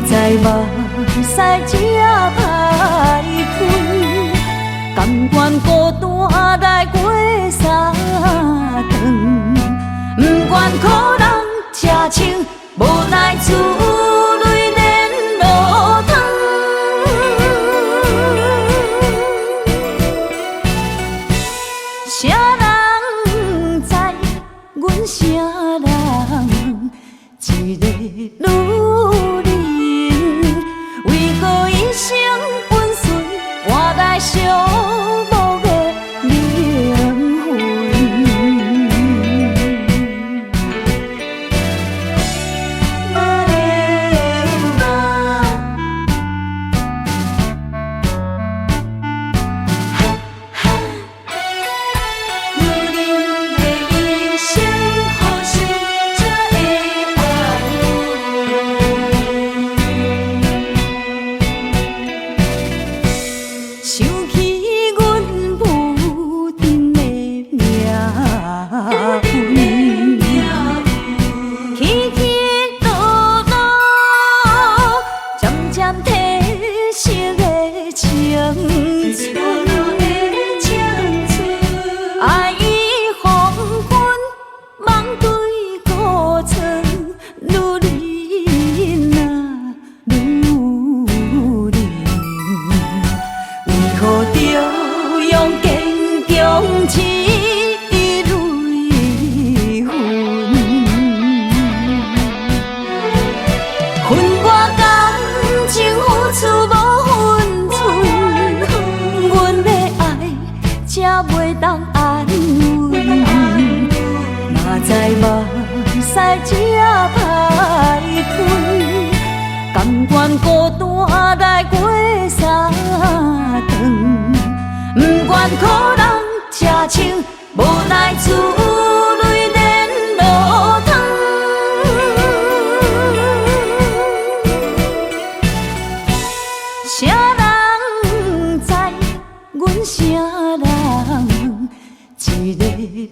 知目屎才歹开，甘愿孤单来过三顿，不愿苦人吃清，无奈厝内连落汤。啥人知阮啥人？一个女人，为何一生温顺换来寂寞的灵魂？女人的一生，何时才会安稳？想起阮无定的命运，起起落落，渐渐褪色的青春。爱已黄昏，梦对孤床，女人啊，女人，为何着用坚强一泪痕？恨我感情付出无分寸，阮的爱才袂当安稳。哪知目屎才歹开，甘愿孤单来过三顿，不愿苦人吃清，无奈厝内连落汤。啥人知阮啥人？一个女